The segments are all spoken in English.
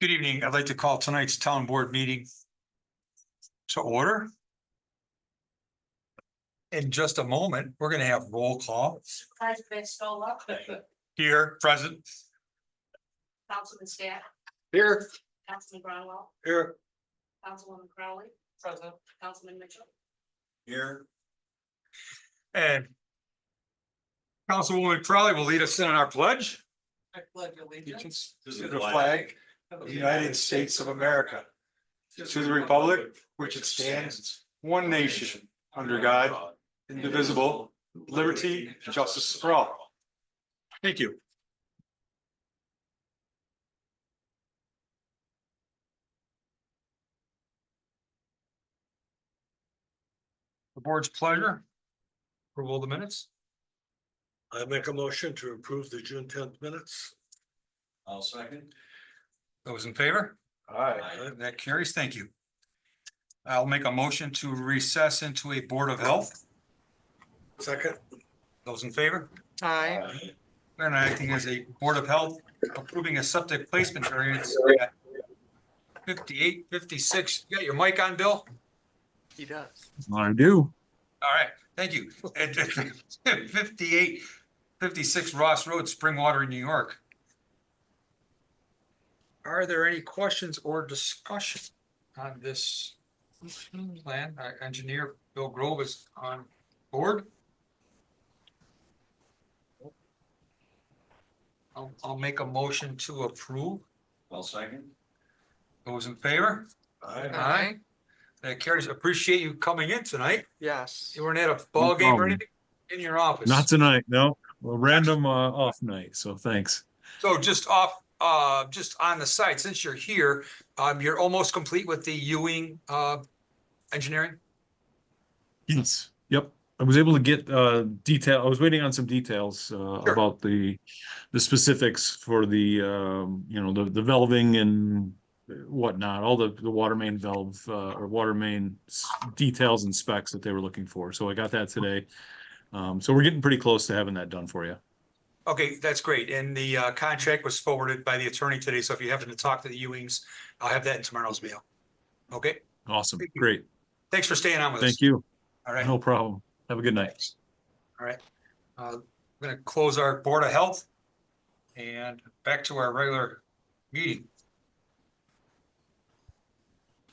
Good evening. I'd like to call tonight's town board meeting to order. In just a moment, we're gonna have roll call President Stoll, here, present. Councilman Stack, Here. Councilman Brownwell, Here. Councilwoman Crowley, Present. Councilman Mitchell. Here. And Councilwoman Crowley will lead us in on our pledge. I pledge allegiance To the flag of the United States of America, to the republic which it stands, one nation, under God, indivisible, liberty and justice for all. Thank you. The board's pleasure. Approval of the minutes. I make a motion to approve the June 10th minutes. I'll second. Those in favor? Aye. That carries. Thank you. I'll make a motion to recess into a Board of Health. Second. Those in favor? Aye. And acting as a Board of Health, approving a septic placement variance at 58, 56. You got your mic on, Bill? He does. I do. All right, thank you. At 58, 56 Ross Road, Springwater, New York. Are there any questions or discussion on this plan? Our engineer, Bill Grove, is on board. I'll make a motion to approve. I'll second. Those in favor? Aye. That carries. Appreciate you coming in tonight. Yes. You weren't at a ball game or problem. anything in your office? Not tonight, no. A random off night, so thanks. So just on the site, since you're here, you're almost complete with the Ewing engineering? Yes. Yep. I was able to get detail. I was waiting on some details about the specifics for the the valving and whatnot, all the water main valve or water main details and specs that they were looking for. So I got that today. So we're getting pretty close to having that done for you. Okay, that's great. And the contract was forwarded by the attorney today. So if you happen to talk to the Ewings, I'll have that in tomorrow's mail. Okay, Awesome. Thank you. Great. thanks for staying on with us. Thank you. All right. No problem. Have a good night. All right. I'm gonna close our Board of Health and back to our regular meeting.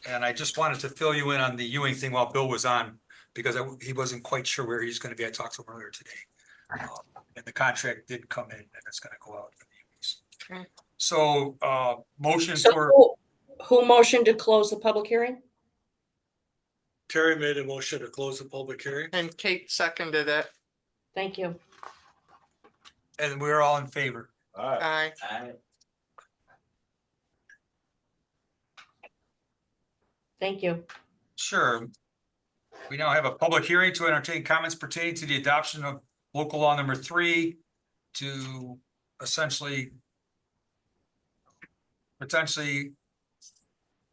And I just wanted to fill you in on the Ewing thing while Bill was on, because he wasn't quite sure where he's gonna be. I talked to him earlier today. And the contract did come in and it's gonna go out for the Ewings. Okay. So, motion So for, who motioned to close the public hearing? Terry made a motion to close the public hearing. And Kate seconded it. Thank you. and we're all in favor. Aye. Aye. Thank you. Sure. We now have a public hearing to entertain comments pertaining to the adoption of local law number 3 to essentially potentially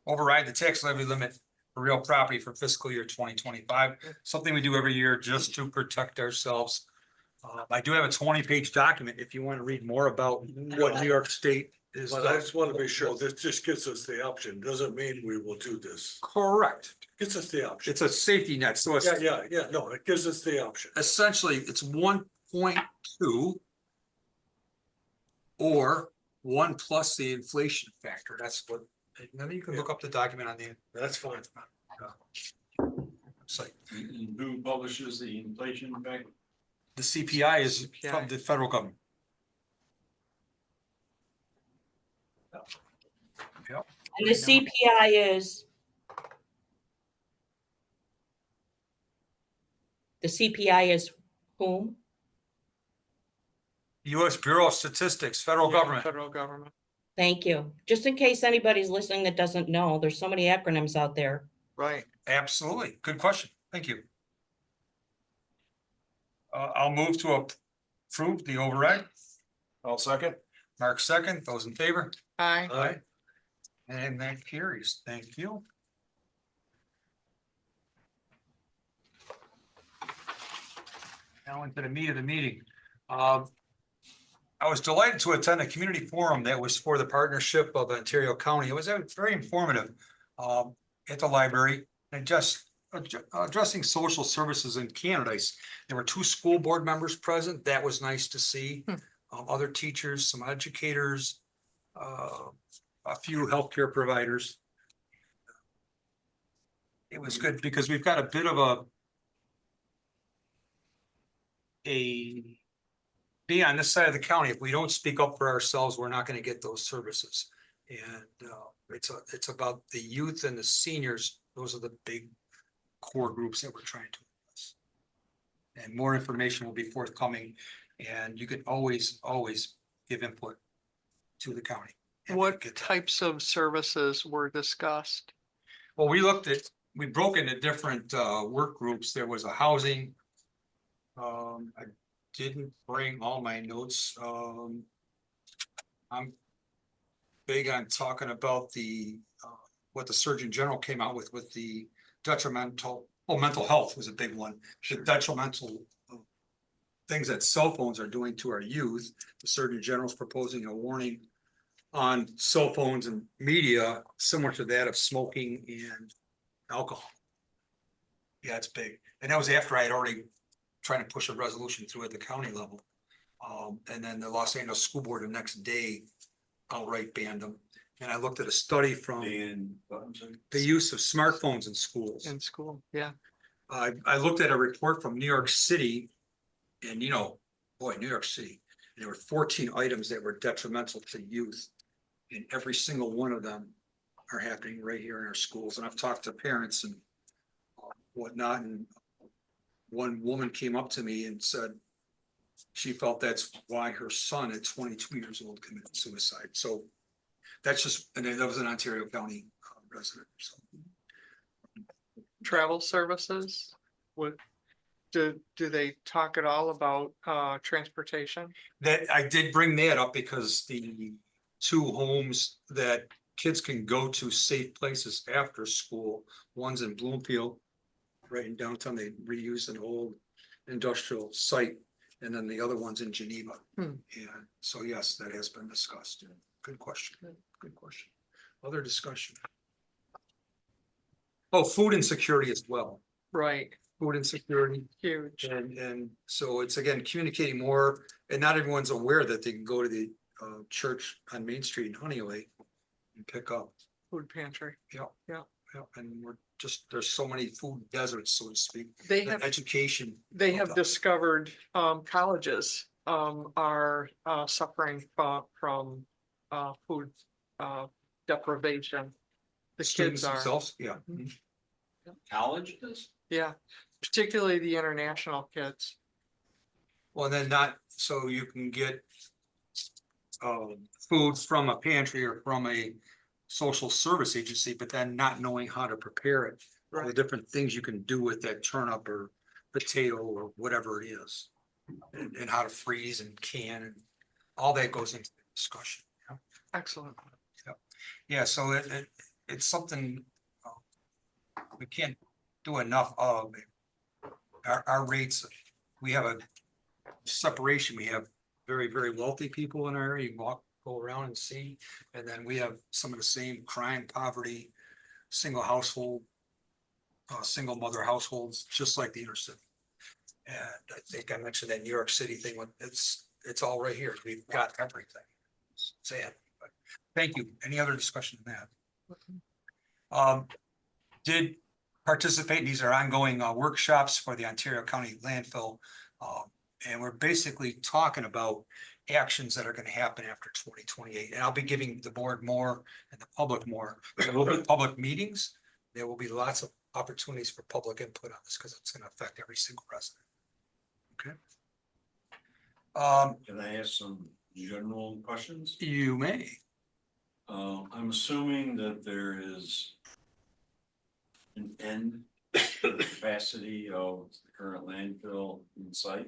override the tax levy limit for real property for fiscal year 2025. Something we do every year just to protect ourselves. I do have a 20-page document if you want to read more about what New York State is. But I just want to be sure, this just gives us the option, doesn't mean we will do this. Correct. Gives us the option. It's a safety net, so it's Yeah, no, it gives us the option. essentially it's 1.2 or 1 plus the inflation factor. That's what, then you can look up the document on the That's fine. site. Who publishes the inflation back? The CPI is CPI. from the federal government. Yep. And the CPI is? The CPI is whom? US Bureau of Statistics, federal government. Federal government. Thank you. Just in case anybody's listening that doesn't know, there's so many acronyms out there. Right. Absolutely. Good question. Thank you. I'll move to approve the override. I'll second. Mark second. Those in favor? Aye. Aye. And that carries. Thank you. Now into the meat of the meeting. I was delighted to attend a community forum that was for the partnership of Ontario County. It was very informative at the library and just addressing social services in Canada. There were 2 school board members present. That was nice to see. Other teachers, some educators, a few healthcare providers. It was good because we've got a bit of being on this side of the county, if we don't speak up for ourselves, we're not gonna get those services. And it's about the youth and the seniors. Those are the big core groups that we're trying to address. And more information will be forthcoming, and you can always give input to the county. and What get that. types of services were discussed? Well, we broke into different work groups. There was a housing. I didn't bring all my notes. I'm big on talking about what the Surgeon General came out with the mental health was a big one. The detrimental things that cell phones are doing to our youth. The Surgeon General's proposing a warning on cell phones and media similar to that of smoking and alcohol. Yeah, it's big. And that was after I had already trying to push a resolution through at the county level. And then the Los Angeles School Board the next day outright banned them. And I looked at a study from the use of smartphones in schools. In school, yeah. I looked at a report from New York City and New York City, and there were 14 items that were detrimental to youth. And every single one of them are happening right here in our schools. And I've talked to parents and whatnot. And one woman came up to me and said she felt that's why her son at 22 years old committed suicide. So that's just, and that was an Ontario County resident. So. Travel services, do they talk at all about transportation? That I did bring that up because the 2 homes that kids can go to safe places after school, one's in Bloomfield, right in downtown, they reused an old industrial site, and then the other one's in Geneva. And so, yes, that has been discussed. Good question. Good question. Other discussion. Oh, food insecurity as well. Right, Food insecurity. huge. And so it's again, communicating more, and not everyone's aware that they can go to the church on Main Street in Honeyway and pick up. Food pantry. Yeah, and we're just, there's so many food deserts, so to speak. They The have, education. they have discovered colleges are suffering from food deprivation. The Students kids are, themselves, yeah. Mhm. Colleges? yeah, particularly the international kids. Well, then not, so you can get food from a pantry or from a social service agency, but then not knowing how to prepare it. All the Right. different things you can do with that turnip or potato or whatever it is. And how to freeze and can, and all that goes into the discussion. Excellent. Yeah, so it's something we can't do enough of. Our rates, we have a separation. We have very, very wealthy people in our area. You go around and see. And then we have some of the same crime, poverty, single household, single mother households, just like the inner city. And I think I mentioned that New York City thing, it's all right here. We've got everything. It's sad, but thank you. Any other discussion on that? Did participate, these are ongoing workshops for the Ontario County landfill. And we're basically talking about actions that are gonna happen after 2028. And I'll be giving the board more and the public more. There will be public meetings. There will be lots of opportunities for public input on this because it's gonna affect every single resident. Okay. Can I ask some general questions? You may. I'm assuming that there is an end to the capacity of the current landfill in site.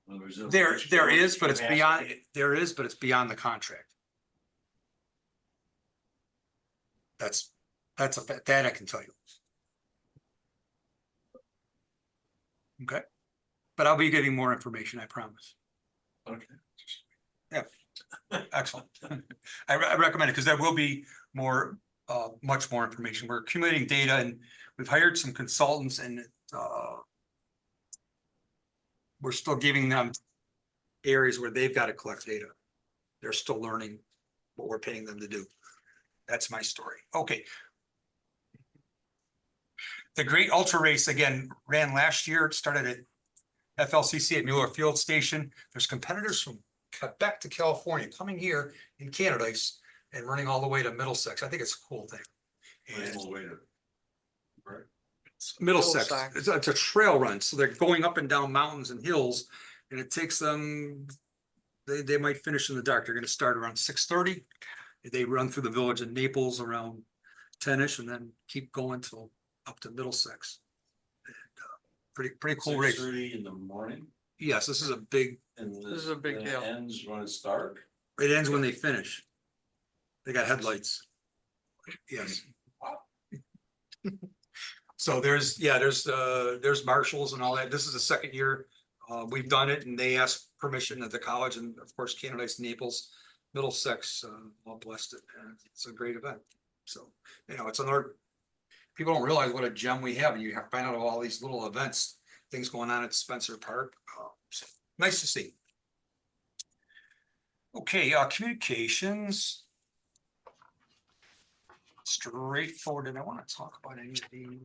In other words, There is, but it's beyond, capacity. there is, but it's beyond the contract. That's a fact, that I can tell you. Okay, but I'll be getting more information, I promise. Okay. Excellent. I recommend it because there will be more, much more information. We're accumulating data and we've hired some consultants and, we're still giving them areas where they've got to collect data. They're still learning what we're paying them to do. That's my story. Okay. The Great Ultra Race again ran last year. It started at FLCC at Mueller Field Station. There's competitors from Quebec to California coming here in Canada and running all the way to Middlesex. I think it's a cool thing. And Middlesex, Middlesex. it's a trail run, so they're going up and down mountains and hills, and it takes them, they might finish in the dark. They're gonna start around 6:30. They run through the village of Naples around 10-ish and then keep going till up to Middlesex. And, pretty cool race. 6:30 in the morning, Yes, this is a big, and This is a big and deal. it ends when it's dark? it ends when they finish. They got headlights. Yes. So there's marshals and all that. This is the second year we've done it and they asked permission at the college and of course Canadice, Naples, Middlesex, all blessed it. And it's a great event. So, it's another, people don't realize what a gem we have and you find out all these little events, things going on at Spencer Park. So nice to see. Okay, communications. Straightforward, and I want to talk about any of these.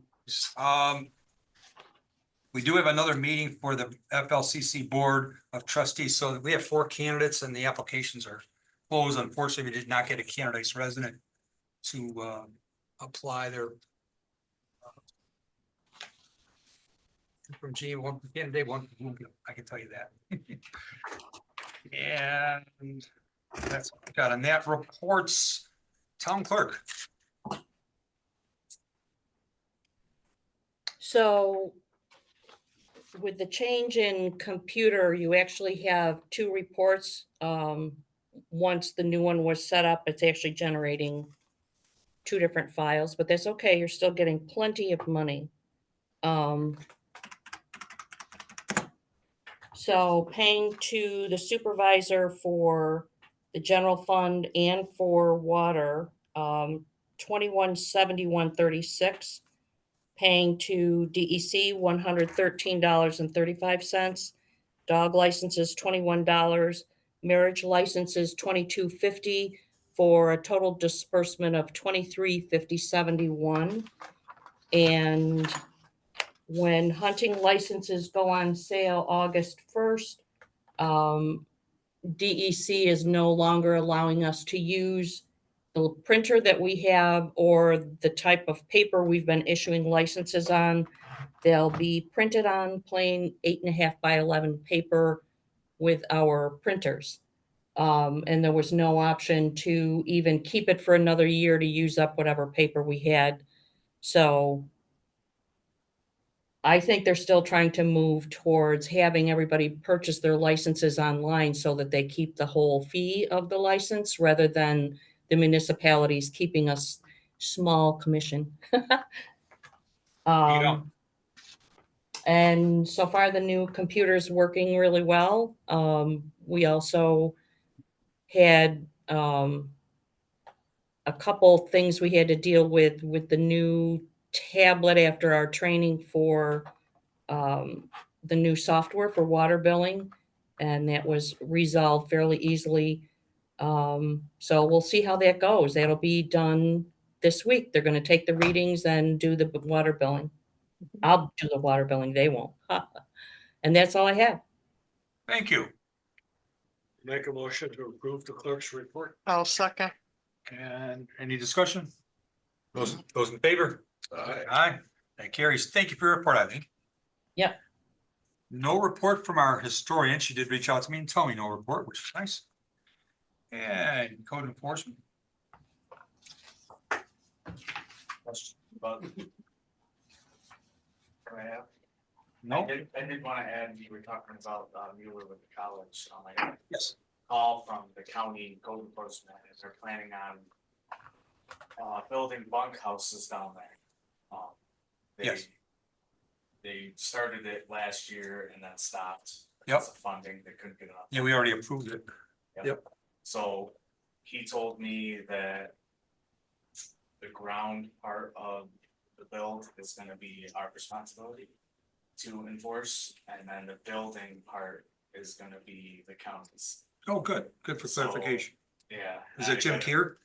We do have another meeting for the FLCC Board of Trustees, so we have 4 candidates and the applications are closed. Unfortunately, we did not get a candidate's resident to apply their from G, one candidate, one, I can tell you that. And that's what I got on that. Reports, town clerk. So with the change in computer, you actually have 2 reports. Once the new one was set up, it's actually generating 2 different files, but that's okay. You're still getting plenty of money. So paying to the supervisor for the general fund and for water, 2171.36. Paying to DEC $113.35. Dog licenses $21. Marriage licenses $22.50 for a total disbursement of $23.50.71. And when hunting licenses go on sale August 1st, DEC is no longer allowing us to use the printer that we have or the type of paper we've been issuing licenses on. They'll be printed on plain 8.5 by 11 paper with our printers. And there was no option to even keep it for another year to use up whatever paper we had. So I think they're still trying to move towards having everybody purchase their licenses online so that they keep the whole fee of the license rather than the municipalities keeping us small commission. And so far the new computer's working really well. We also had a couple things we had to deal with the new tablet after our training for the new software for water billing, and that was resolved fairly easily. So we'll see how that goes. That'll be done this week. They're going to take the readings and do the water billing. I'll do the water billing. They won't. And that's all I have. Thank you. Make a motion to approve the clerk's report. I'll second. And any discussion? Those in favor? Aye. Aye. That carries. Thank you for your report, Eileen. Yep. No report from our historian. She did reach out to me and tell me no report, which is nice. And code enforcement. No? I did want to add, you were talking about Mueller with the college. I got a Yes. call from the county code enforcement, and they're planning on building bunkhouses down there. They- Yes. They started it last year and then stopped because of funding, they couldn't get enough. Yeah, we already approved it. Yep. So he told me that the ground part of the build is gonna be our responsibility to enforce, and then the building part is gonna be the county's. Oh, good, good for So- clarification. Yeah. Is it Jim Kier?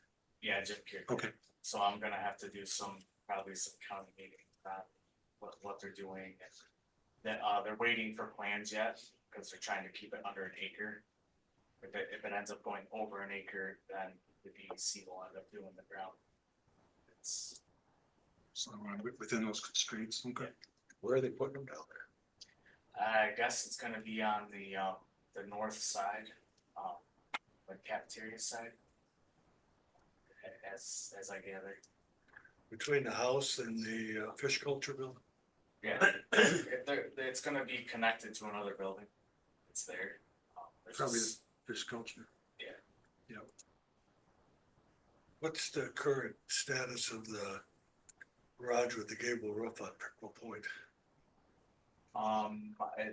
Yeah, Jim Kier. Okay. So I'm gonna have to do probably some county meeting, what they're doing. That, they're waiting for plans yet, because they're trying to keep it under an acre. If it ends up going over an acre, then the DEC will end up doing the ground. It's, So within those constraints, okay. Where are they putting them down there? I guess it's gonna be on the north side, the cafeteria side. As I gather, Between the house and the fish culture building? yeah, it's gonna be connected to another building. It's there. There's Probably just- fish culture. What's the current status of the garage with the gable roof on Pickerel Point?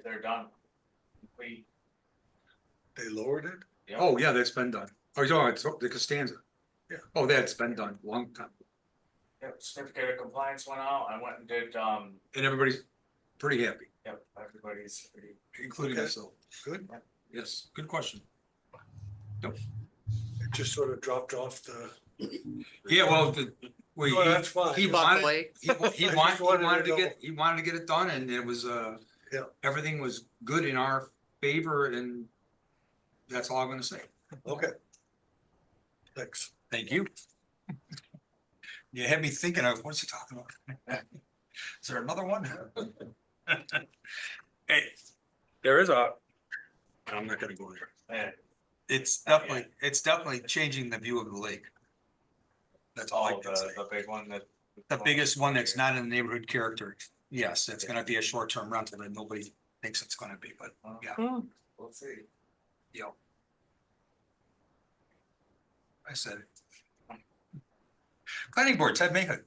They're done. Complete. They lowered it? Yep. Oh, yeah, that's been done. Oh, you're talking about the Costanza? Yeah. Oh, that's been done, long time. Yep, certificate of compliance went out. I went and did, And everybody's pretty happy, yep, everybody's pretty. including Okay. myself. Good. Yes, good question. It just sort of dropped off the. Yeah, well, Well, that's fine. he Buck wanted, Lake. he I just wanted to know. he wanted to get it done and it was, Yeah. everything was good in our favor and that's all I'm gonna say. Okay. Thanks. Thank you. You had me thinking of, what's he talking about? Is there another one? Hey, there is I'm not gonna go there. Eh, It's Not yet. definitely changing the view of the lake. That's all I Oh, can say. the big one that. The biggest one that's not in the neighborhood character. Yes, it's gonna be a short-term rental that nobody thinks it's gonna be, but yeah, We'll see. I said it. Planning board, Ted Mahood.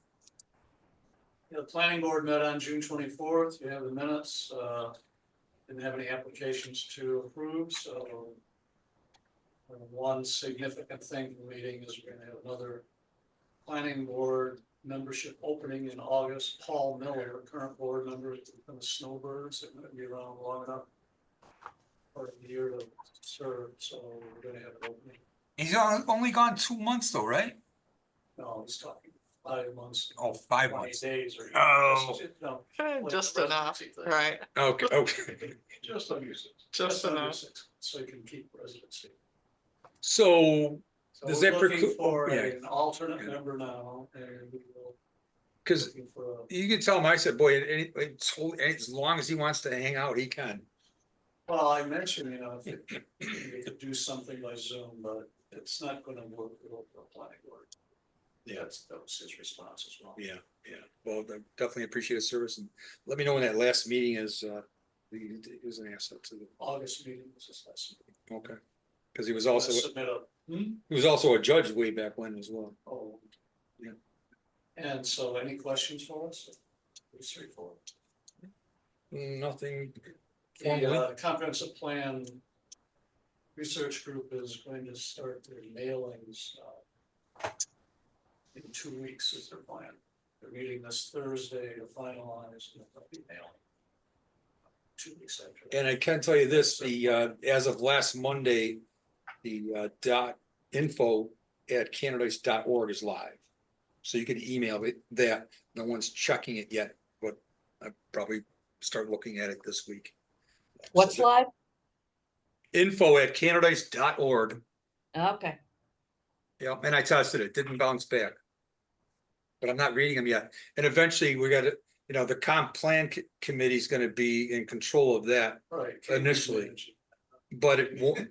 The planning board met on June 24th. You have the minutes, didn't have any applications to approve, so. One significant thing for the meeting is we're gonna have another planning board membership opening in August. Paul Miller, current board member from the Snowbirds, they're gonna be around long enough for a year to serve, so we're gonna have an opening. He's only gone 2 months though, right? No, he's talking 5 months. Oh, 5 20 months. days or. Oh. No, Just enough, residency thing. right? Okay, okay. Just under six. Just under enough. 6, so you can keep residency. So, So Does we're that looking preclude- for yeah. an alternate Yeah. member now, and we will. cause Looking for a, you can tell him, I said, boy, as long as he wants to hang out, he can. well, I mentioned, if we could do something by Zoom, but it's not gonna work for a planning board. Yeah. That was his response as well. Yeah, yeah. Well, I definitely appreciate his service and let me know when that last meeting is, he was an asset to the, August meeting was his last meeting. okay. Cause he was also, Submit a, he was also a judge way back when as well. oh. Yeah. And so any questions for us? Pretty straightforward. Nothing The formally. comprehensive plan research group is going to start their mailings in 2 weeks is their plan. They're meeting this Thursday to finalize and they'll be mailing 2 weeks after. And I can tell you this, the, as of last Monday, the, .info@candidates.org is live. So you can email it that, no one's checking it yet, but I probably start looking at it this week. What's So, live? info@candidates.org. Okay. Yeah, and I tested it, didn't bounce back. But I'm not reading them yet. And eventually we gotta, the comp plan committee is gonna be in control of that. Right. Initially. But it won't,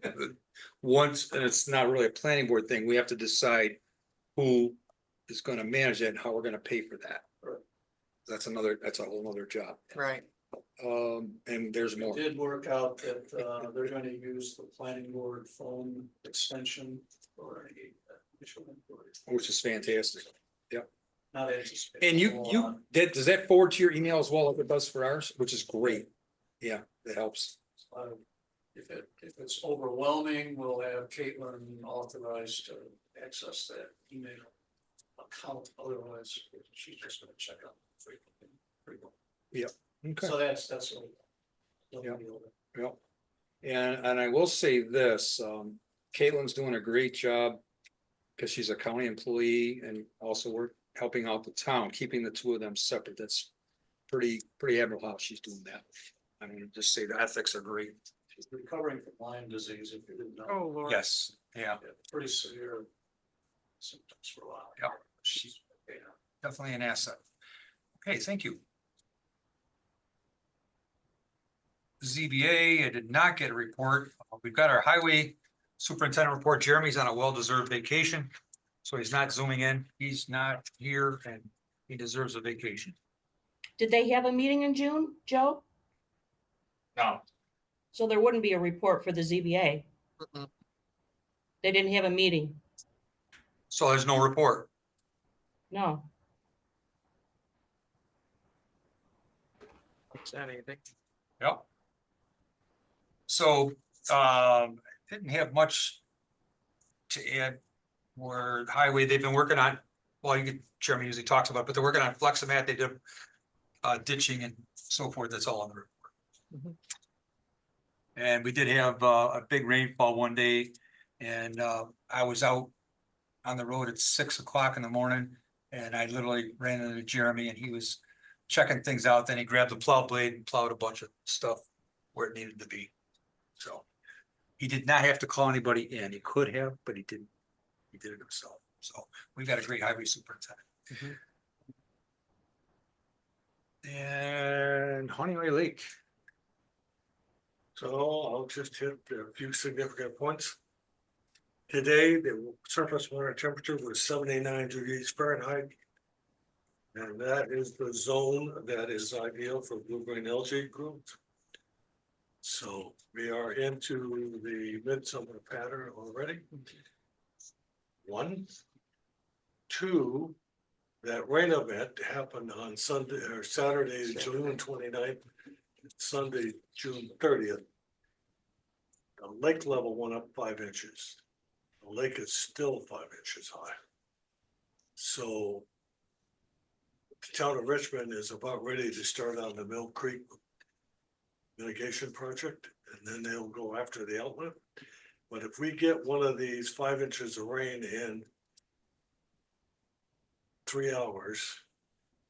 once, and it's not really a planning board thing, we have to decide who is gonna manage it and how we're gonna pay for that. Right. That's a whole nother job. Right. And there's It more. did work out that they're going to use the planning board phone extension for any initial inquiry. Which is fantastic. Not anticipating. And a you, lot. does that forward to your email as well, like it does for ours, which is great. Yeah, that helps. A lot of if it's overwhelming, we'll have Caitlin authorized to access that email account, otherwise she's just gonna check out frequently. Okay. So that's what. Yep. Yep. And I will say this, Caitlin's doing a great job. Cause she's a county employee and also work, helping out the town, keeping the two of them separate. That's pretty admirable how she's doing that. I mean, just say the ethics are great. She's recovering from Lyme disease, if you didn't know. Oh, Lord. Yes, yeah, Yeah, pretty severe symptoms for a while. Yep. She's, yeah. definitely an asset. Okay, thank you. ZBA, I did not get a report. We've got our highway superintendent report. Jeremy's on a well-deserved vacation. So he's not zooming in. He's not here and he deserves a vacation. Did they have a meeting in June, Joe? No, So there wouldn't be a report for the ZBA. Mm-mm. They didn't have a meeting. So there's no report. No. Is that anything? Yep. So, didn't have much to add. Where highway, they've been working on, well, Jeremy usually talks about, but they're working on Fleximat, they did ditching and so forth, that's all on the report. Mhm. And we did have a big rainfall one day, and I was out on the road at 6 o'clock in the morning, and I literally ran into Jeremy and he was checking things out, then he grabbed the plow blade and plowed a bunch of stuff where it needed to be. So he did not have to call anybody in, he could have, but he didn't. He did it himself, so we've got a great highway superintendent. And Honeyway Lake, So I'll just hit a few significant points. Today, the surface water temperature was 79 degrees Fahrenheit. And that is the zone that is ideal for blue-green algae growth. So we are into the midsummer pattern already. 1. 2, that rain event happened on Sunday or Saturday, June 29th, Sunday, June 30th. The lake level went up 5 inches. The lake is still 5 inches high. So the town of Richmond is about ready to start on the Mill Creek mitigation project, and then they'll go after the outlet. But if we get one of these 5 inches of rain in 3 hours,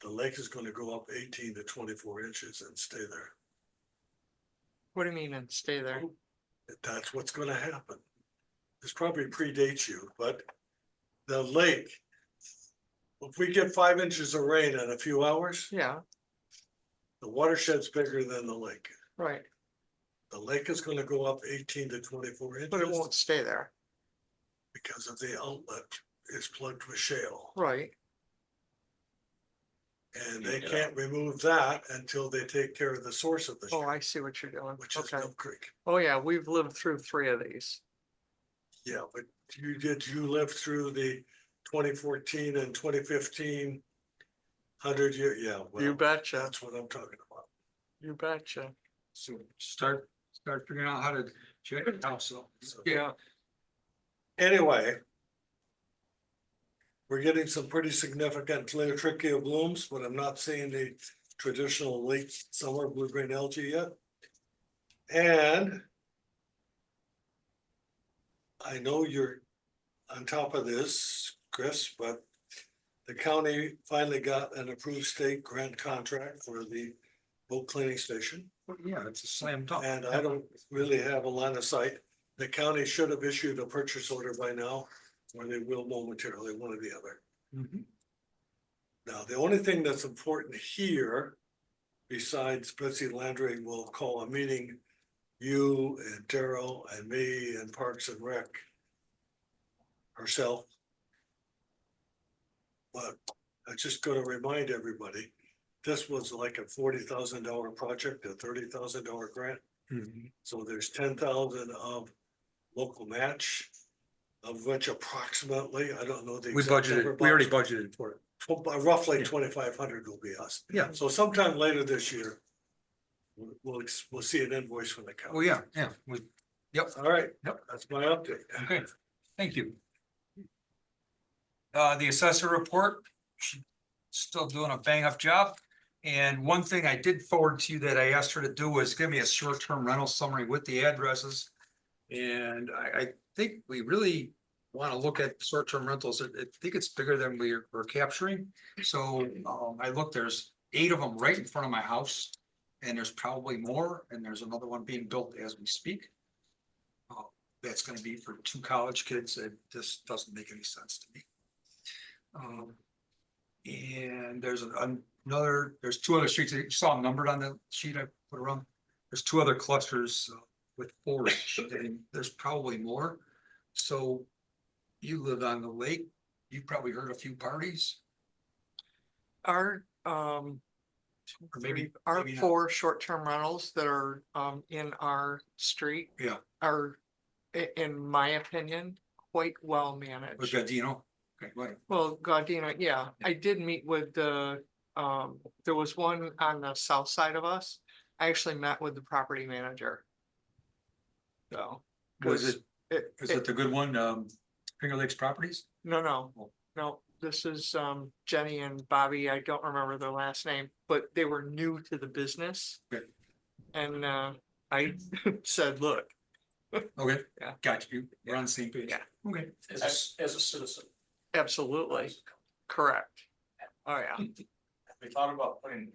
the lake is gonna go up 18 to 24 inches and stay there. What do you mean and stay there? That's what's gonna happen. This probably predates you, but the lake, if we get 5 inches of rain in a few hours, Yeah, the watershed's bigger than the lake. right, The lake is gonna go up 18 to 24 inches. but it won't stay there, Because of the outlet is plugged with shale. right? And they can't remove that until they take care of the source of the Oh, shale, I see what you're doing, which is okay. Mill Creek. Oh, yeah, we've lived through 3 of these. Yeah, but you lived through the 2014 and 2015 100-year, yeah, You well, betcha, that's what I'm talking about. you betcha. so start figuring out how to check it out, so. Yeah, Anyway. We're getting some pretty significant Cleotrichia blooms, but I'm not seeing the traditional late summer blue-green algae yet. And I know you're on top of this, Chris, but the county finally got an approved state grant contract for the boat cleaning station. Yeah, it's a slam dunk. And I don't really have a line of sight. The county should have issued a purchase order by now, or they will momentarily, one or the other. Mhm. Now, the only thing that's important here, besides Betsy Landry will call a meeting, you and Daryl and me and Parks and Rec herself. But I just gotta remind everybody, this was like a $40,000 project, a $30,000 grant. Mhm. So there's 10,000 of local match, of which approximately, I don't know the We exact number. budgeted, we already Bob, budgeted for it. Roughly Yeah. 2,500 will be us. Yeah. So sometime later this year, we'll see an invoice from the Oh, county. yeah, we Yep. All right, Yep. that's my update. Okay, thank you. The assessor report, she's still doing a bang up job. And one thing I did forward to you that I asked her to do was give me a short-term rental summary with the addresses. And I think we really want to look at short-term rentals. I think it's bigger than we're capturing. So, I looked, there's 8 of them right in front of my house. And there's probably more, and there's another one being built as we speak. That's gonna be for 2 college kids. It just doesn't make any sense to me. And there's there's 2 other streets, you saw them numbered on the sheet I put around. There's 2 other clusters with 4 each, and there's probably more. So you live on the lake, you probably heard a few parties, Our, or maybe, our maybe not. 4 short-term rentals that are, in our street Yeah, are, in my opinion, quite well with managed. Gadino. Okay, go ahead. Well, Gaudina, yeah, I did meet with the, there was one on the south side of us. I actually met with the property manager. So. Was 'cause Is it the good one, Finger Lakes Properties? No, no, this is, Jenny and Bobby, I don't remember their last name, but they were new to the business. Good. And, I said, look, Okay. Yeah. Got you. We're on the same page. Yeah. Okay. As a citizen. absolutely, correct. Oh, yeah, Have we thought about putting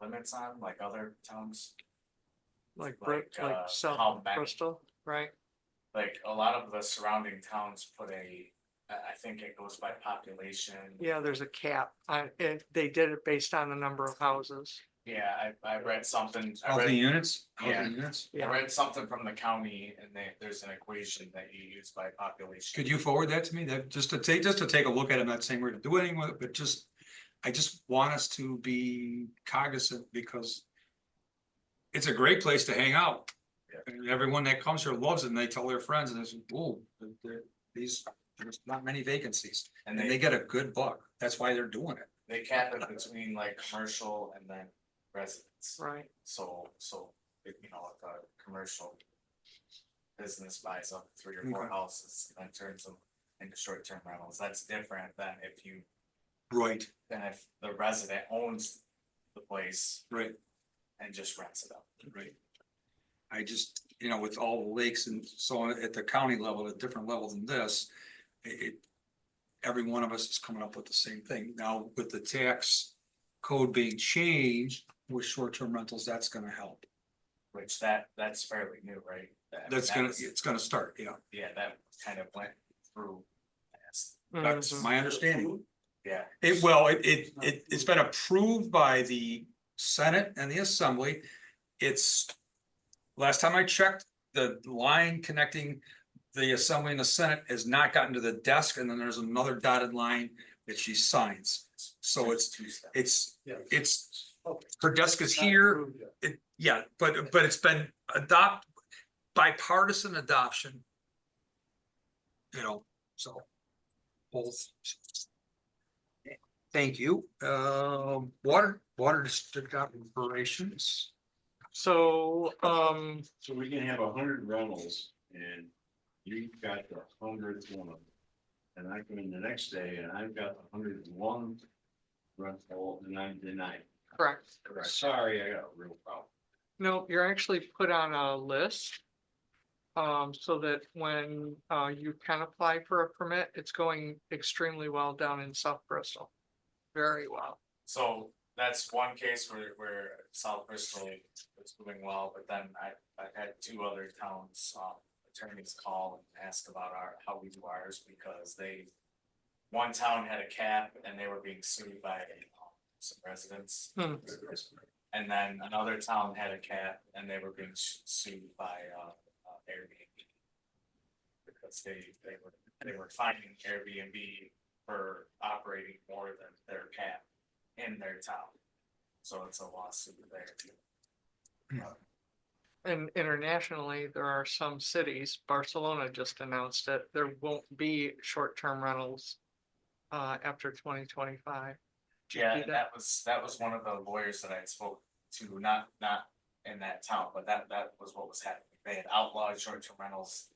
limits on like other towns? like, Like, like how South many? Bristol, right? Like a lot of the surrounding towns put I think it goes by population. Yeah, there's a cap. They did it based on the number of houses. Yeah, I read something, Housing units? Yeah. Housing units? I Yeah, read something from the county and there's an equation that you use by population. Could you forward that to me? That just to take a look at it, I'm not saying we're to do anything with it, but I just want us to be cognizant because it's a great place to hang out. Yeah. And everyone that comes here loves it and they tell their friends and they say, whoa, there's not many vacancies. And And they get a good buck. That's why they're doing it. they cap it between like commercial and then residents. right. So, if a commercial business buys up 3 or 4 Okay. houses and then turns them into short-term rentals, that's different than Right, if the resident owns the place right, and just rents it out. right. I just, with all the lakes and so on at the county level, at different levels than this, every one of us is coming up with the same thing. Now, with the tax code being changed with short-term rentals, that's gonna help. Which that's fairly new, right? It's gonna start, yeah. Yeah, that kind of went through. Past. That's Mhm. my understanding. Yeah, It's been approved by the Senate and the Assembly. Last time I checked, the line connecting the Assembly and the Senate has not gotten to the desk, and then there's another dotted line that she signs. So it's, 2 steps. her desk is here, but it's been bipartisan adoption. So both. Thank you. Water district operations. So, So we can have 100 rentals and you've got the 100th one. And I come in the next day and I've got the 101 rental and I'm denied. correct. Sorry, I got a real problem. No, you're actually put on a list. So that when, you can apply for a permit, it's going extremely well down in South Bristol. Very well. So that's one case where South Bristol is doing well, but then I had 2 other towns, attorneys call and ask about how we do ours because one town had a cap and they were being sued by some residents. Hmm. And then another town had a cap and they were being sued by Airbnb. Because they were finding Airbnb for operating more than their cap in their town. So it's a lawsuit there. And internationally, there are some cities, Barcelona just announced it, there won't be short-term rentals after 2025. Yeah, and that was one of the lawyers that I spoke to, not in that town, but that was what was happening they had outlawed short-term rentals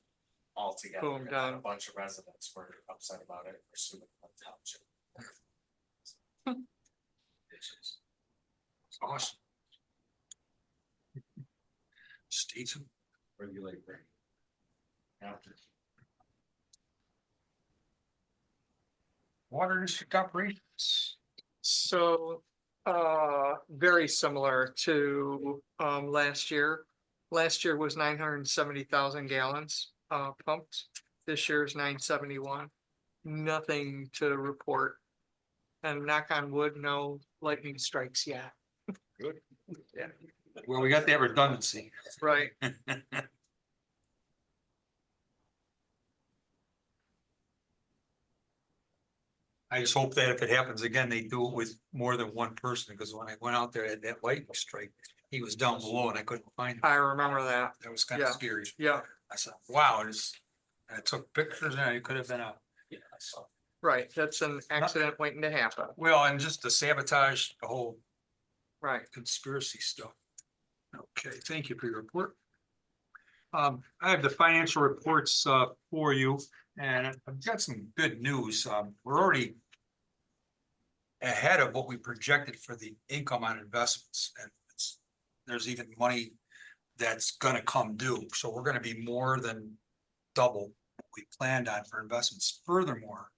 altogether. Boom, and then done. A bunch of residents were upset about it, pursuing the township. Awesome. States. Regulate rate. After. Water district operations. So, very similar to, last year. Last year was 970,000 gallons, pumped. This year is 971. Nothing to report. And knock on wood, no lightning strikes yet. Well, we got that redundancy. Right, I just hope that if it happens again, they do it with more than one person, because when I went out there at that lightning strike, he was down below and I couldn't find him. I remember that. That was kind of Yeah. scary. Yeah, I said, wow, I took pictures and it could have been right. That's an accident waiting to happen. well, and just the sabotage, the whole Right. conspiracy stuff. Okay, thank you for your report. I have the financial reports, for you, and I've got some good news. We're already ahead of what we projected for the income on investments, and there's even money that's gonna come due, so we're gonna be more than double what we planned on for investments. Furthermore,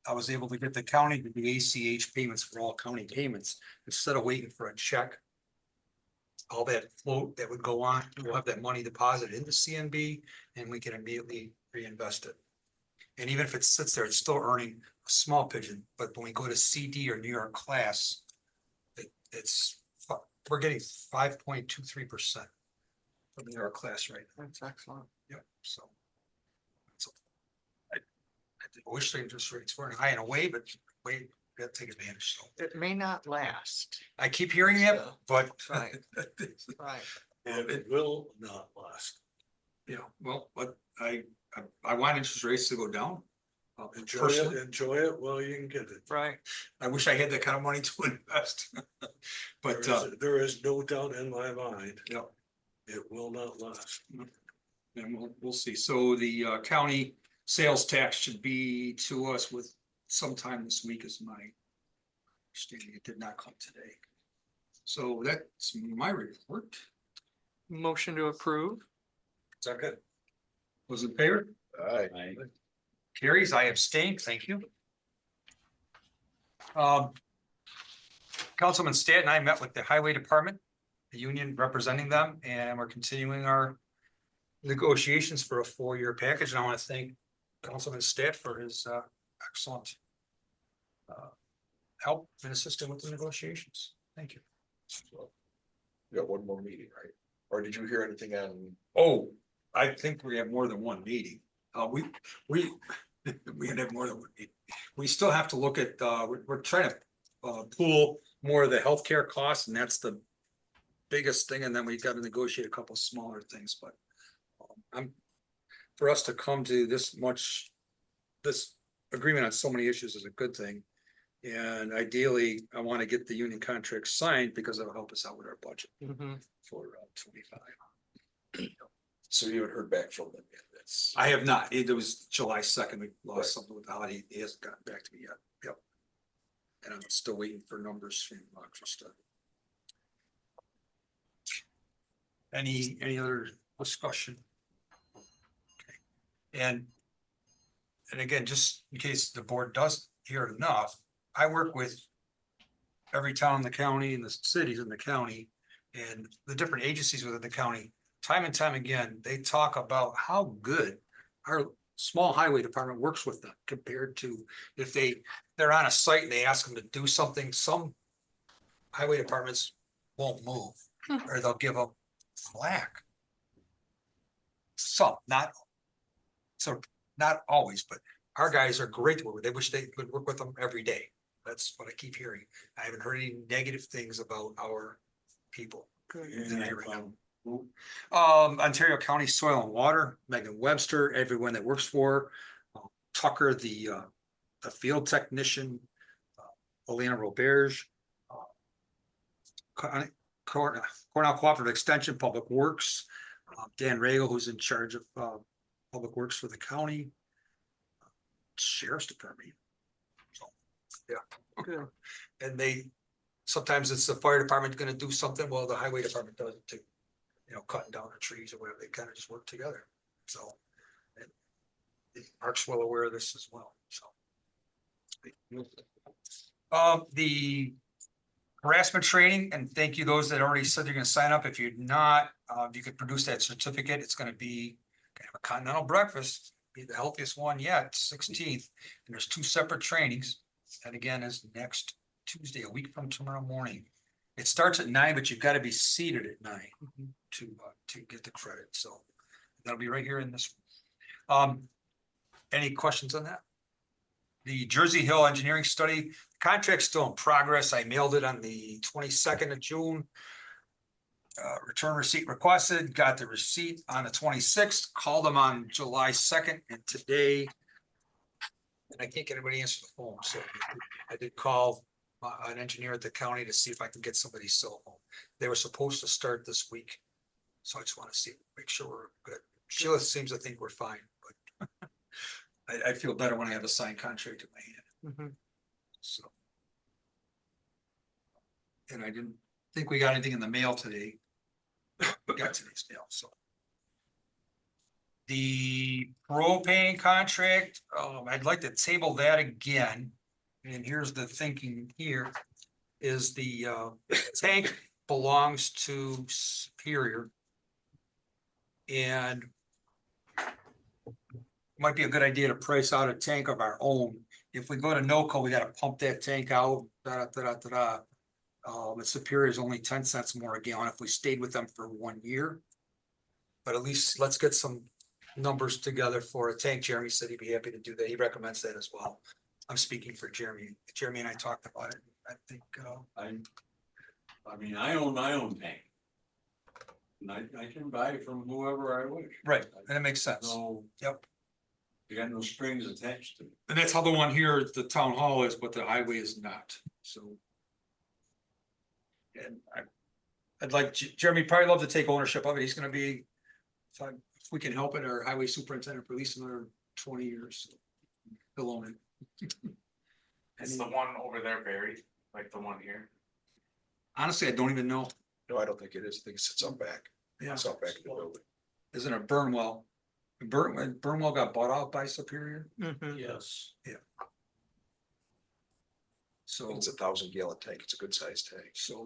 I was able to get the county to do ACH payments for all county payments, instead of waiting for a check. All that float that would go on, we'll have that money deposited into CNB and we can immediately reinvest it. And even if it sits there, it's still earning a small pigeon, but when we go to CD or New York class, we're getting 5.23% from New York class right now. That's excellent. Yep, so. I wish the interest rates weren't high in a way, but we gotta take advantage, so. It may not last. I keep hearing it, So, but. right. Right. And it will not last. Yeah, well, but I want interest rates to go down. Enjoy Personally, it, enjoy it while you can get it. Right. I wish I had that kind of money to invest. But, There is no doubt in my mind, yeah, it will not last. and we'll see. So the county sales tax should be to us with sometime this week is my understanding. It did not come today. So that's my report. Motion to approve. Second. Was in favor? Aye. Carries, I abstain, thank you. Councilman Stat and I met with the Highway Department, the union representing them, and we're continuing our negotiations for a 4-year package, and I want to thank Councilman Stat for his excellent help and assistance with the negotiations. Thank you. We got one more meeting, right? Or did you hear anything on? Oh, I think we have more than one meeting. We can have more than one meeting. We still have to look at, we're trying to pool more of the healthcare costs, and that's the biggest thing, and then we've got to negotiate a couple smaller things, but for us to come to this agreement on so many issues is a good thing. And ideally, I want to get the union contract signed because it'll help us out with our budget Mhm. for 25. So you haven't heard back from them yet? That's. I have not. It was July 2nd. We lost something with Holiday. He hasn't gotten back to me yet. Yep. And I'm still waiting for numbers from Krista. Any other discussion? Okay. And again, just in case the board doesn't hear enough, I work with every town in the county and the cities in the county and the different agencies within the county. Time and time again, they talk about how good our small highway department works with them compared to if they're on a site and they ask them to do something, some highway departments won't move or they'll give up flack. Some, not always, but our guys are great to work with. They wish they could work with them every day. That's what I keep hearing. I haven't heard any negative things about our people. in there right now. Ontario County Soil and Water, Megan Webster, everyone that works for, Tucker, the field technician, Elena Roberge, Cornell Cooperative Extension, Public Works, Dan Rago, who's in charge of, Public Works for the county. Sheriff's Department. So, yeah. Good. And sometimes it's the fire department gonna do something, well, the highway department does it too. You know, cutting down the trees or whatever, they kind of just work together, so. and the Park's well aware of this as well, so. The harassment training, and thank you those that already said you're gonna sign up. If you're not, you could produce that certificate. It's gonna be kind of a continental breakfast, be the healthiest one yet, 16th. And there's 2 separate trainings. And again, is next Tuesday, a week from tomorrow morning. It starts at 9, but you've got to be seated at 9 to get the credit. So that'll be right here in this. Any questions on that? The Jersey Hill engineering study, contract's still in progress. I mailed it on the 22nd of June. Return receipt requested, got the receipt on the 26th, called them on July 2nd, and today. And I can't get anybody to answer the phone, so I did call an engineer at the county to see if I can get somebody's cell phone. They were supposed to start this week. So I just want to see, make sure we're good. Sheila seems to think we're fine, but I feel better when I have a signed contract in my hand, Mhm. so. And I didn't think we got anything in the mail today. We got today's mail, so. The propane contract, I'd like to table that again. And here's the thinking here, is the tank belongs to Superior. And might be a good idea to price out a tank of our own. If we go to NOCO, we gotta pump that tank out, but Superior is only 10 cents more a gallon if we stayed with them for 1 year. But at least let's get some numbers together for a tank. Jeremy said he'd be happy to do that. He recommends that as well. I'm speaking for Jeremy. Jeremy and I talked about it. I think, I mean, I own my own tank. And I can buy from whoever I wish. right, and it makes sense. So. Yep. You got no strings attached to it. And that's how the one here at the town hall is, but the highway is not, so. And I'd like, Jeremy probably love to take ownership of it. He's gonna be, if we can help it, our highway superintendent for at least another 20 years. He'll own it. Is the one over there buried, like the one here? Honestly, I don't even know. No, I don't think it is. I think it sits out back. Yeah, It's out back of the building. isn't it Burnwell? Burnwell got bought out by Superior, Mhm. Yes. so. It's a 1,000-gallon tank. It's a good sized tank. So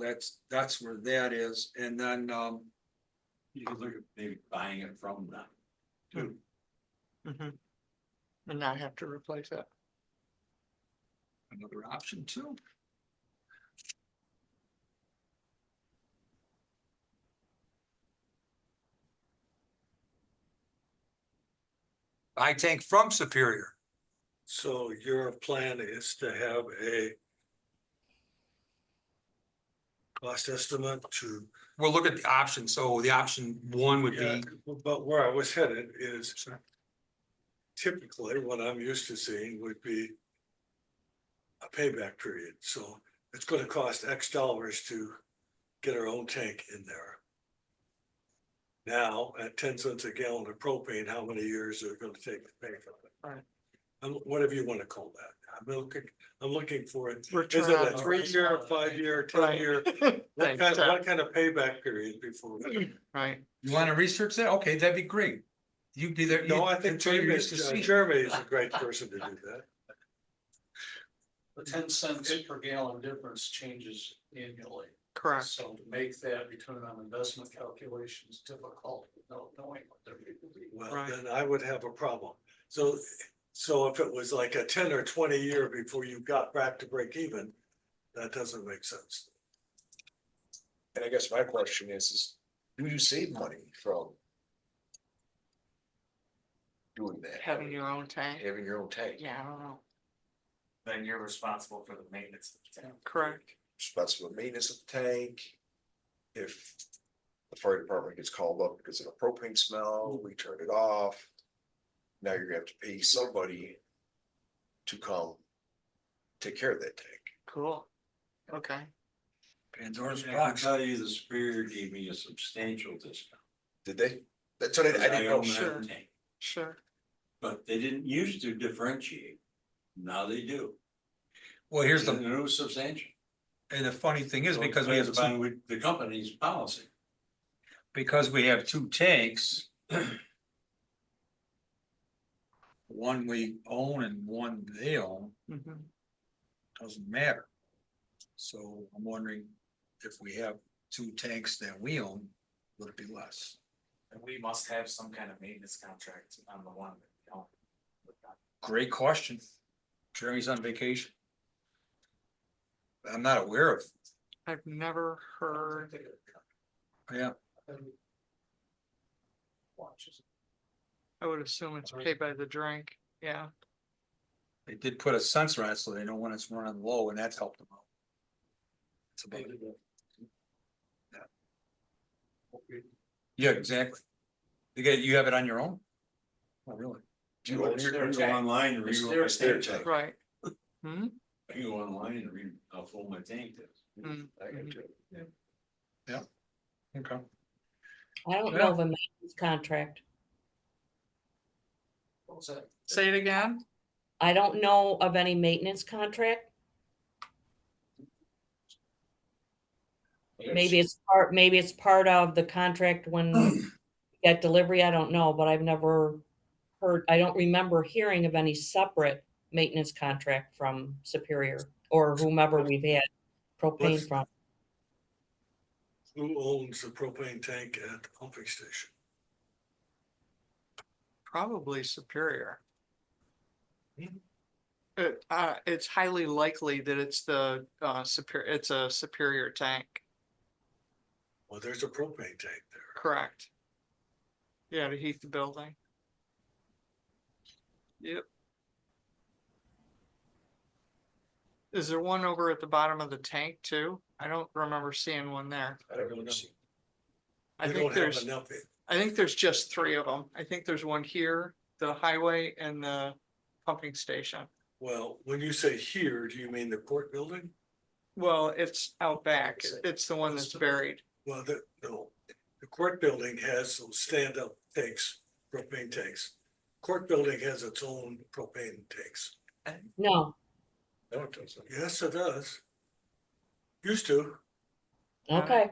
that's where that is, and then, You could look at maybe buying it from them. Too. Mhm. And not have to replace it. another option too. Buy tank from Superior. So your plan is to have a cost estimate to, We'll look at the option, so the option 1 would yeah, be. but where I was headed is typically what I'm used to seeing would be a payback period. So it's gonna cost X dollars to get our own tank in there. Now, at 10 cents a gallon of propane, how many years are it gonna take to pay for it? Right. Whatever you wanna call that. I'm looking for it. Is Return it on a 3-year, 5-year, 10-year? What Thanks, what kind of payback period before? right, You wanna research that? Okay, that'd be great. You'd be there. No, I think until you're used to see. Jeremy is a great person to do that. The 10 cents per gallon difference changes annually. correct. So to make that return on investment calculations difficult, without knowing what they're going to be. Well, Right. then I would have a problem. So if it was like a 10 or 20 year before you got back to break even, that doesn't make sense. And I guess my question is do you save money from doing that? Having your own tank, Having your own tank? yeah, I don't know, Then you're responsible for the maintenance of the tank. correct, Responsible maintenance of the tank. If the fire department gets called up because of a propane smell, we turn it off. Now you're gonna have to pay somebody to come take care of that tank. cool, okay. Pandora's I can box. tell you the Superior gave me a substantial discount. Did they? That's what I didn't know. own that Sure. tank, Sure. But they didn't used to differentiate. Now they do. Well, here's And the, it was substantial. and the funny thing is, So it because we have depends upon with the company's policy. because we have two tanks. One we own and one they own, Mhm. doesn't matter. So I'm wondering if we have two tanks that we own, would it be less? And we must have some kind of maintenance contract on the one that we own. Great question. Jeremy's on vacation. I'm not aware of, I've never heard, yeah, I would assume it's paid by the drink, yeah. they did put a sensor on it so they know when it's running low and that's helped them out. It's about it. Yeah, exactly. You have it on your own? Oh, really? Do you own You your can go tank? online and read It's what their my stair tank tank. is. Right. Hmm? I can go online and read how full my tank is. Mm. I got you. Okay. I don't know of a maintenance contract. Say it again? I don't know of any maintenance contract. Maybe it's part of the contract when you get delivery. I don't know, but I've never heard, I don't remember hearing of any separate maintenance contract from Superior or whomever we've had propane What's- from. Who owns the propane tank at the pumping station? Probably Superior. It's highly likely that it's the, Superior, it's a Superior tank, Well, there's a propane tank there. correct? Yeah, to heat the building. Yep. Is there one over at the bottom of the tank too? I don't remember seeing one there. I don't know. I We think don't have there's, enough. I think there's just three of them. I think there's one here, the highway and the pumping station. Well, when you say here, do you mean the court building? Well, it's out back. It's the one that's buried. Well, no, the court building has those stand-up tanks, propane tanks. Court building has its own propane tanks. No, No, it doesn't. Yes, it does. Used to. okay.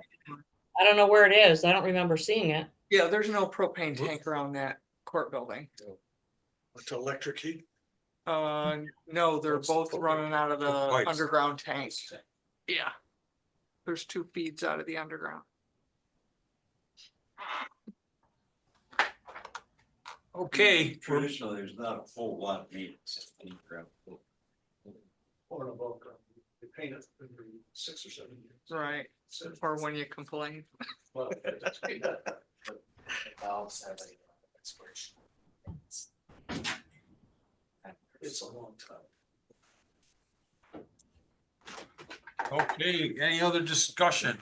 I don't know where it is. I don't remember seeing it. Yeah, there's no propane tank around that court building. It's electric heat. No, they're What's both the- running out of the pipes. underground tanks. Yeah. There's two feeds out of the underground. Okay, Traditionally, there's not a full lot of maintenance. Or above ground. They paint it every 6 or 7 years. Right, or when you complain. Well, Valves have a expiration. it's a long time. okay, any other discussion?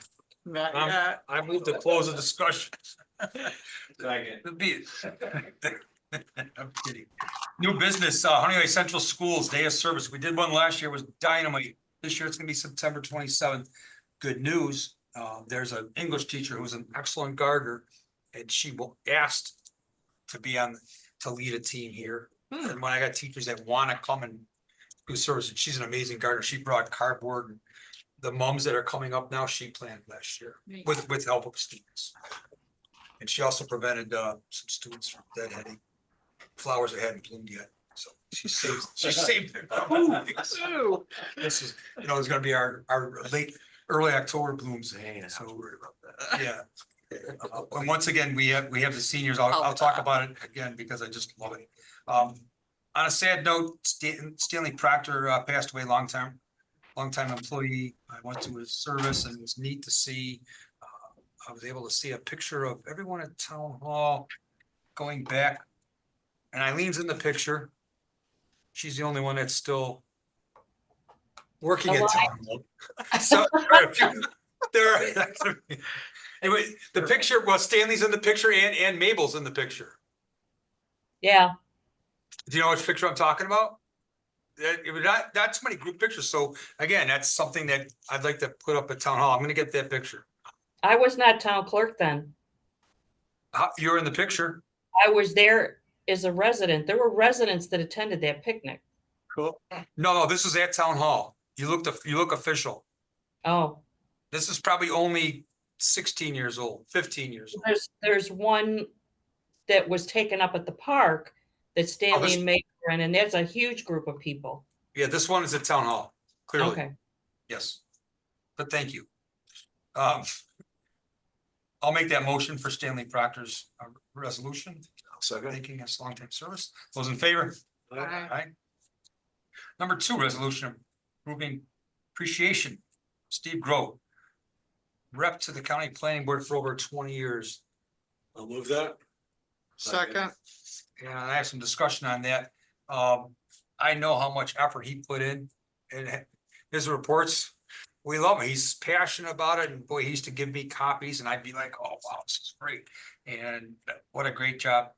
Not Um, yet. I move to close the discussion. Second. It'd be- I'm kidding. New business, Honeyway Central Schools Day of Service. We did one last year, it was dynamite. This year it's gonna be September 27th. Good news, there's an English teacher who's an excellent gardener. And she asked to be to lead a team here. And when I got teachers that wanna come and do service, and she's an amazing gardener. She brought cardboard and the mums that are coming up now, she planted last year Neat. with help of students. And she also prevented some students from deadheading flowers that hadn't bloomed yet. So she saved them. Ooh, This is, it's gonna be our early October blooms. So, yeah. And once again, we have the seniors. I'll talk about it again because I just love it. On a sad note, Stanley Proctor passed away longtime employee. I went to his service and it was neat to see. I was able to see a picture of everyone at Town Hall going back. And Eileen's in the picture. She's the only one that's still working at Town Hall. So anyway, the picture, well, Stanley's in the picture and Mabel's in the picture. Yeah, Do you know which picture I'm talking about? Not too many group pictures. So again, that's something that I'd like to put up at Town Hall. I'm gonna get that picture. I was not town clerk then. You're in the picture. I was there as a resident. There were residents that attended that picnic. Cool. No, this is at town hall. You look official. Oh, This is probably only 16 years old, 15 years old. there's one that was taken up at the park that Stanley this- and May were in, and that's a huge group of people. Yeah, this one is at town hall, clearly. Okay. Yes. But thank you. I'll make that motion for Stanley Proctor's resolution, Second. thanking us long-time service. Those in favor? Aye. Aye. Number 2, resolution approving appreciation. Steve Grove, rep to the county planning board for over 20 years. I'll move that. Second, And I have some discussion on that. I know how much effort he put in and his reports. We love him. He's passionate about it, and boy, he used to give me copies and I'd be like, oh, wow, this is great. And what a great job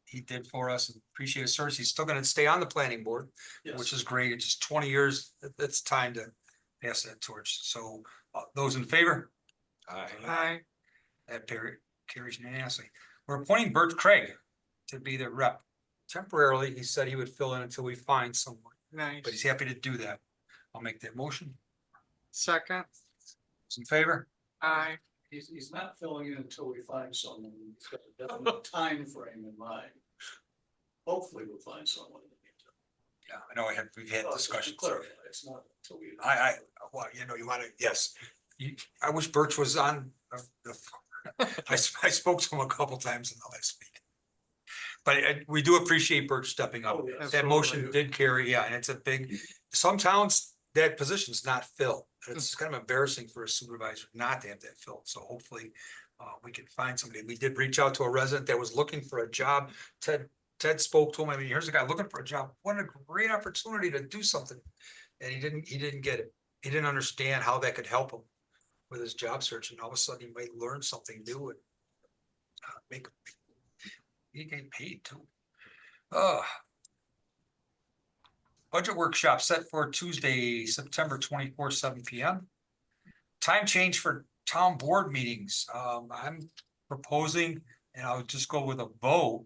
he did for us, and appreciate his service. He's still gonna stay on the planning board, which is great. It's just 20 years. It's time to pass that torch. So those in favor? aye, That carries unanimously. We're appointing Bert Craig to be the rep. Temporarily, he said he would fill in until we find someone, nice. but he's happy to do that. I'll make that motion. Second, Those in favor? aye, He's not filling in until we find someone. He's got a definite time frame in mind. Hopefully we'll find someone. in the meantime. Yeah, I know we've had Well, just to discussions. clarify, it's not until we. Well, you wanna, yes. I wish Birch was on I spoke to him a couple times in the last week. But we do appreciate Birch stepping up. Oh, yes. That motion Absolutely. did carry, yeah, and it's a big, some towns, that position's not filled. It's kind of embarrassing for a supervisor not to have that filled, so hopefully we can find somebody. We did reach out to a resident that was looking for a job. Ted spoke to him. I mean, here's a guy looking for a job. What a great opportunity to do something. And he didn't get it. He didn't understand how that could help him with his job search, and all of a sudden he might learn something new and make he get paid too. Budget workshop set for Tuesday, September 24th, 7 p.m. Time change for town board meetings. I'm proposing, and I'll just go with a vote.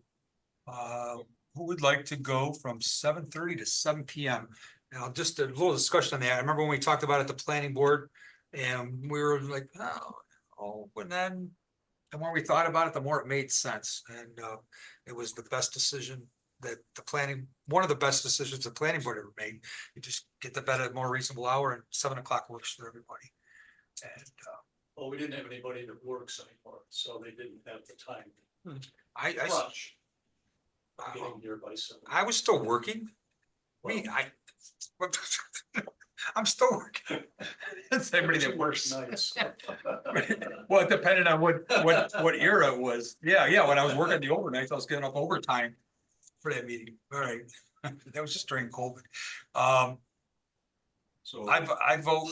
Who would like to go from 7:30 to 7 p.m.? Now, just a little discussion on that. I remember when we talked about it at the planning board, and we were like, and then the more we thought about it, the more it made sense. And it was the best decision that one of the best decisions the planning board ever made. You just get to bed at a more reasonable hour, and 7 o'clock works for everybody. And Well, we didn't have anybody that works anymore, so they didn't have the time. I Rush. Getting here by 7. I was still working. I'm still working. It's everybody that works. Nice. Well, it depended on what era it was. Yeah, when I was working the overnights, I was getting up overtime for that meeting. All right. That was just during COVID. So I vote.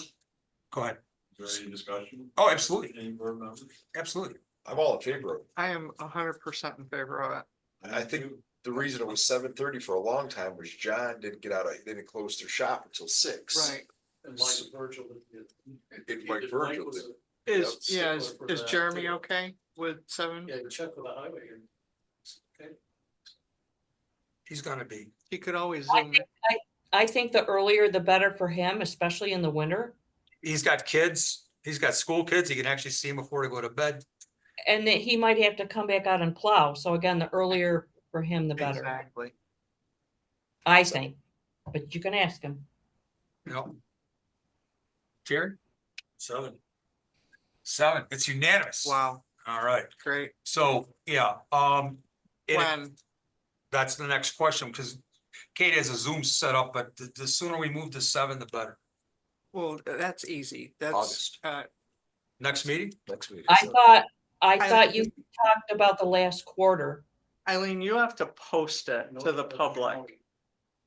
Go ahead. is there any discussion? Oh, absolutely. Any board members? Absolutely. I'm all in favor of it. I am 100% in favor of it. And I think the reason it was 7:30 for a long time was John didn't didn't close their shop until 6. Right. And Mike Virgil. Mike Virgil did. Is, Yep. yeah, Similar for is that, Jeremy too. okay with 7? Yeah, you check with the highway. Okay. He's gonna be. He could always I zoom think, I think the earlier the better for him, especially in the winter. He's got kids. He's got school kids. He can actually see them before they go to bed. And that he might have to come back out and plow. So again, the earlier for him, the better, Exactly. I think. But you can ask him. You know. Jerry? 7. 7. It's unanimous. Wow, All right. great. So, yeah, and When, that's the next question, because Kate has a Zoom set up, but the sooner we move to 7, the better. well, that's easy. That's, August. Next meeting? Next meeting. I thought you talked about the last quarter. Eileen, you have to post it to the public.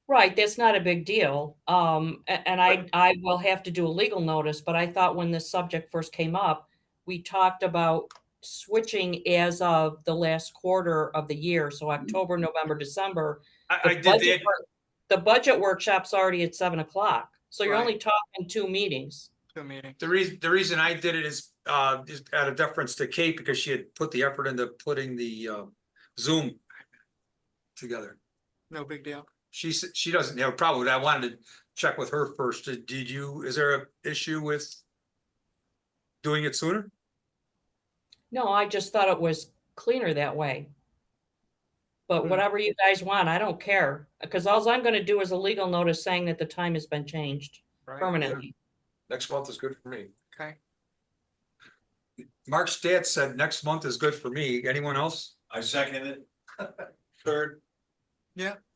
Right, that's not a big deal. And I will have to do a legal notice, but I thought when this subject first came up, we talked about switching as of the last quarter of the year, so October, November, December. I The did budget that. work- The budget workshop's already at 7 o'clock, so you're Right. only talking 2 meetings. to a meeting. The reason I did it is just out of deference to Kate, because she had put the effort into putting the Zoom together. No big deal. She doesn't have a problem with that. I wanted to check with her first. Did you, is there a issue with doing it sooner? No, I just thought it was cleaner that way. But Hmm. whatever you guys want, I don't care, because all I'm gonna do is a legal notice saying that the time has been changed Right, permanently. Next month is good for me. okay. Mark Stat said next month is good for me. Anyone else? I second it. Third,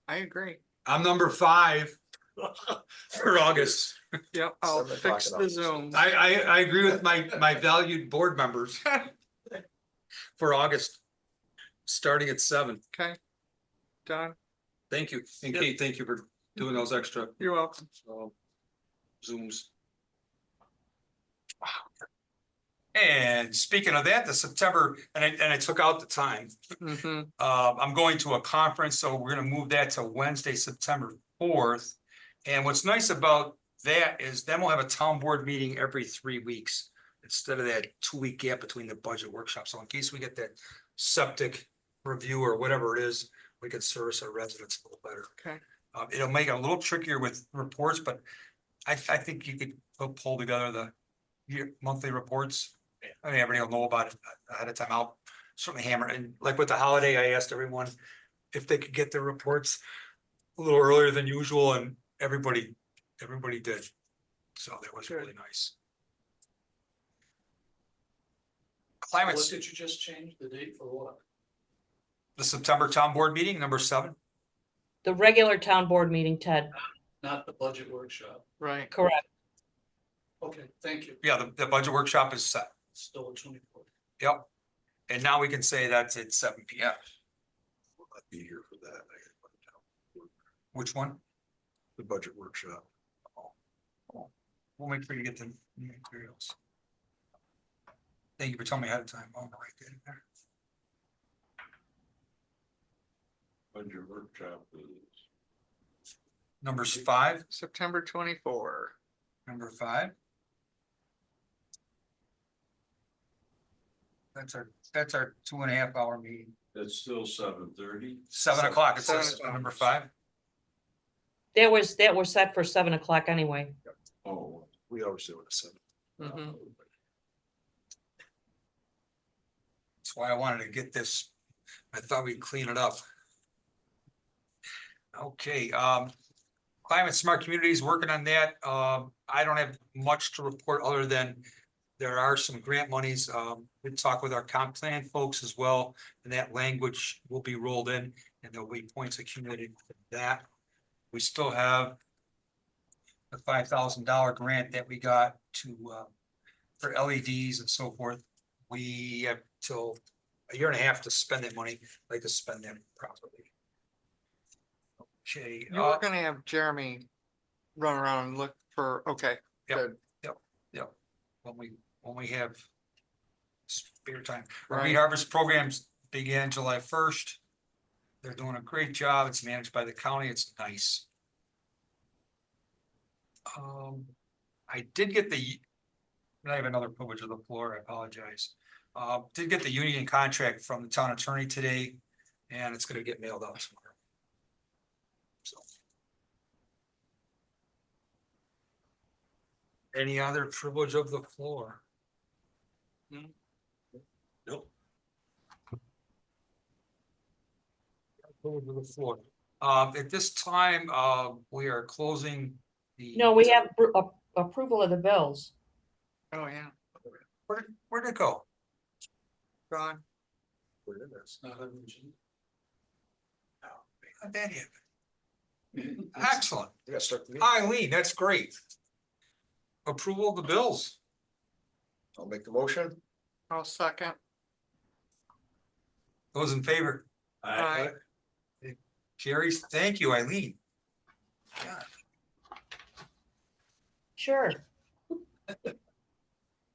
I agree. I'm number 5 for August. Yep, I'll 7 o'clock fix in the August. Zoom. I agree with my valued board members for August, starting at 7. Okay. Done. Thank you. And Yep. Kate, thank you for doing those extra You're welcome. Zooms. And speaking of that, the September, and I took out the time. Mm-hmm. I'm going to a conference, so we're gonna move that to Wednesday, September 4th. And what's nice about that is then we'll have a town board meeting every 3 weeks instead of that 2-week gap between the budget workshop. So in case we get that septic review or whatever it is, we can service our residents a little better. Okay. It'll make it a little trickier with reports, but I think you could pull together the monthly reports. I mean, everybody will know about it ahead of time. I'll certainly hammer it. And like with the holiday, I asked everyone if they could get their reports a little earlier than usual, and everybody did. So that was really nice. Climate, What did you just change the date for what? the September town board meeting, number 7. The regular town board meeting, Ted, Not the budget workshop. Right. correct. Okay, thank you. Yeah, the budget workshop is set. Still a 24th. Yep. And now we can say that's at 7 PM. Will not be here for that. I gotta put it down. Which one? The budget workshop. We'll make sure you get the materials. Thank you for telling me ahead of time. I'll write that in there. Budget workshop is. Numbers 5, September 24. number 5. That's our 2.5 hour meeting. That's still 7:30. 7 o'clock, it 7 says o'clock. number 5. That was set for 7 o'clock anyway. Oh. We always do it at 7. Mm-hmm. That's why I wanted to get this. I thought we'd clean it up. Okay, climate smart communities, working on that. I don't have much to report other than there are some grant monies. We talk with our comp plan folks as well, and that language will be rolled in and there'll be points accumulated for that. We still have the $5,000 grant that we got to, for LEDs and so forth. We have till a year and a half to spend that money. I'd like to spend that properly. Okay. You were gonna have Jeremy run around and look for, okay, Yep. good. When we have spare time. Our Right. reharvest programs began July 1st. They're doing a great job. It's managed by the county. It's nice. I did get I have another privilege of the floor. I apologize. Did get the union contract from the town attorney today, and it's gonna get mailed out tomorrow. So. Any other privilege of the floor? Nope. Privilege of the floor. At this time, we are closing the. No, we have approval of the bills. Oh, yeah, Where'd it go? gone. We're in this. Not on the agenda. How'd that happen? Excellent. You gotta start the meeting. Eileen, that's great. Approval of the bills. I'll make the motion. I'll second. Those in favor? Aye. Carries. Thank you, Eileen. God, Sure.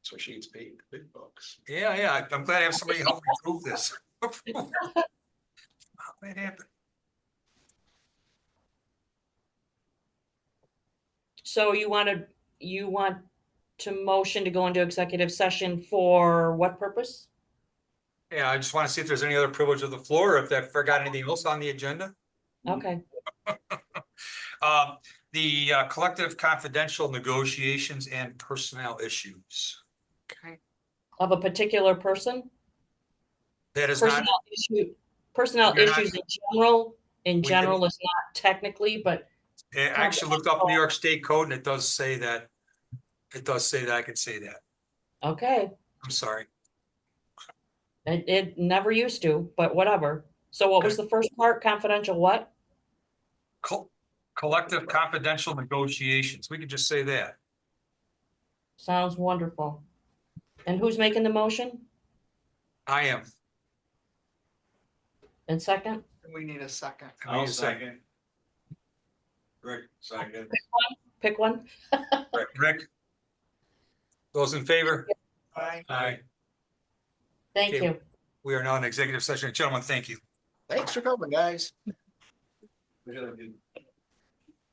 So she gets paid the big bucks. Yeah, I'm glad I have somebody help me prove this. How'd that happen? So you want to motion to go into executive session for what purpose? Yeah, I just want to see if there's any other privilege of the floor, or if I forgot anything else on the agenda. Okay, The collective confidential negotiations and personnel issues. Okay, of a particular person? That is not, Personnel You're not- issues in We general can- is not technically, but I actually looked up New York State code and it does say that. It does say that I can say that. okay, I'm sorry. it never used to, but whatever. So what was the first part? Confidential what? Collective confidential negotiations. We could just say that. Sounds wonderful. And who's making the motion? I am. And second? we need a second. I need a second. Rick, second. Pick one. Rick? Those in favor? Aye. Aye. Thank Okay. you. We are now in executive session. Gentlemen, thank you. Thanks for coming, guys. We gotta do